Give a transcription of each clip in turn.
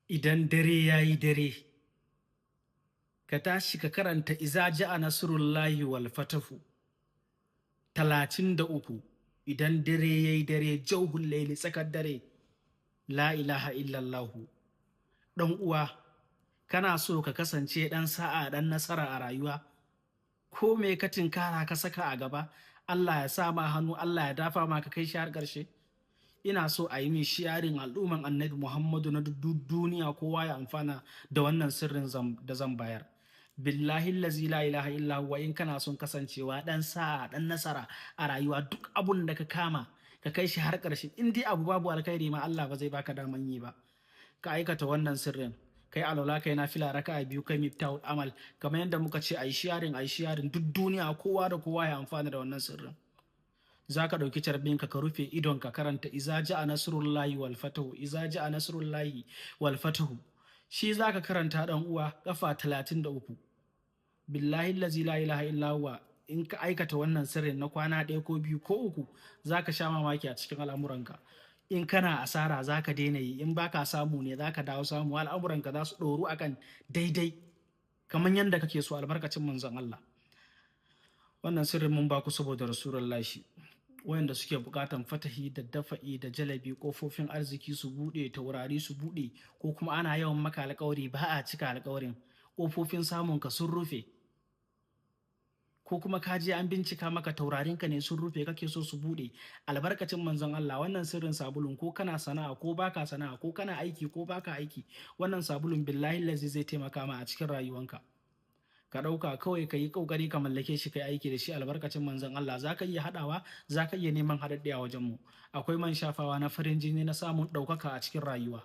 Idan dare ya yi dare, ka tashi ka karanta iza ja'a nasrullahi wal fatahu 33. Idan dare ya yi dare, jauhul laili, tsakar dare, la ilaha illallahu. Ɗan uwa, kana so ka kasance ɗan sa'a, ɗan nasara a rayuwa? Ko me ka tinkara ka saka a gaba, Allah ya sa ma hannu, Allah ya dafa ma ka kai shi har ƙarshe? Ina so a yi min shiyarin al'umman Annabi Muhammadu na duk duniya, kowa ya amfana da wannan sirrin da zan bayar. Billahi allazi la ilaha illa huwa, in kana son kasancewa ɗan sa'a, ɗan nasara a rayuwa, duk abun da ka kama ka kai shi har ƙarshe. In dai abu babu alkhairi ma, Allah ba zai baka daman yi ba. Ka aikata wannan sirrin, kai alwala, kai nafila raka'a 2, kai miftahul amal, kamar yadda muka ce ayi sharing duk duniya, kowa da kowa ya amfana da wannan sirrin. Zaka ɗauki carbinka ka rufe idon ka karanta iza ja'a nasrullahi wal fatahu, iza ja'a nasrullahi wal fatahu. Shi zaka karanta ɗan uwa kafa 33. Billahi allazi la ilaha illa huwa, in ka aikata wannan sirrin na kwana 1 ko 2 ko 3, zaka sha mamaki a cikin al'amuranka. In kana asara zaka daina yi, in baka samu ne zaka dawo samu, al'amuranka za su ɗoru akan daidai kamar yadda kake so, albarkacin manzon Allah. Wannan sirrin mun baku saboda rasulullahi. Wayanda suke bukatan fatahi da dafa'i da jalabi, kofofin arziki su bude, taurari su bude, ko kuma ana yawan maka alƙawari ba a cika alƙawarin, kofofin samun ka sun rufe, ko kuma ka je an bincika maka taurarinka ne sun rufe, kake so su bude, albarkacin manzon Allah. Wannan sirrin sabulun, ko kana sana'a ko baka sana'a, ko kana aiki ko baka aiki, wannan sabulun billahi lazi zai taimaka ma a cikin rayuwanka. Ka ɗauka kawai ka yi ƙoƙari ka mallake shi, ka yi aiki da shi, albarkacin manzon Allah. Za ka iya haɗawa, za ka iya neman haɗaɗɗe a wajenmu. Akwai man shafawa na farin jini na samun ɗaukaka a cikin rayuwa.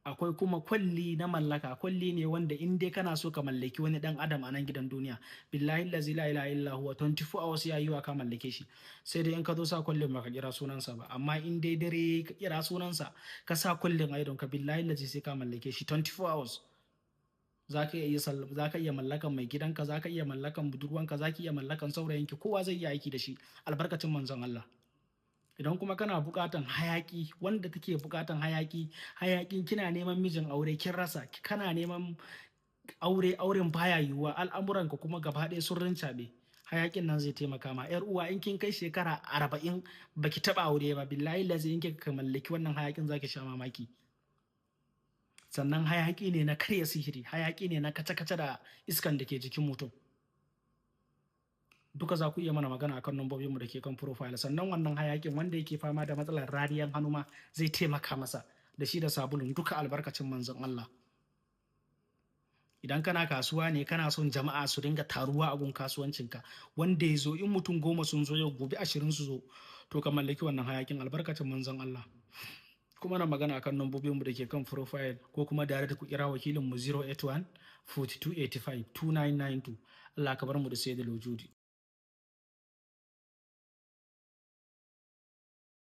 Akwai kuma kwalli na mallaka. Kwalli ne wanda in dai kana so ka mallaki wani ɗan adam a nan gidan duniya, billahi lazi la ilaha illa huwa, 24 hours ya yi wa ka mallake shi. Sai dai in ka zo sa kwallin ba ka kira sunansa ba, amma in dai dare ka kira sunansa, ka sa kwallin a idonka, billahi lazi sai ka mallake shi 24 hours. Za ka iya mallakan mai gidanka, za ka iya mallakan budurwanka, za ki iya mallakan saurayinki, kowa zai iya aiki da shi, albarkacin manzon Allah. Idan kuma kana buƙatan hayaki, wanda take buƙatan hayakin kina neman mijin aure kin rasa, kana neman auren baya yiwuwa, al'amuranka kuma gaba ɗaya sun rincaɓe, hayakin nan zai taimaka ma. Yar uwa, in kin kai shekara 40 baki taɓa aure ba, billahi lazi in kika mallaki wannan hayakin zaki sha mamaki. Sannan hayaƙi ne na karya sihiri, hayaƙi ne na kace-kace da iskan da ke jikin mutum. Duka za ku iya mana magana akan nambobinmu da ke kan profile. Sannan wannan hayaƙin, wanda yake fama da matsalar rariyan hannu ma zai taimaka masa da shi da sabulun, duka albarkacin manzon Allah. Idan kana kasuwa ne, kana son jama'a su dinga taruwa a gun kasuwancinka, wanda ya zo, in mutum 10 sun zo yau, gobe 20 su zo, to ka mallaki wannan hayaƙin, albarkacin manzon Allah. Kuma na magana akan nambobinmu da ke kan profile, ko kuma da ku kira wakilinmu 081 4285 2992. Allah ka bar mu da sayyidul wujudi.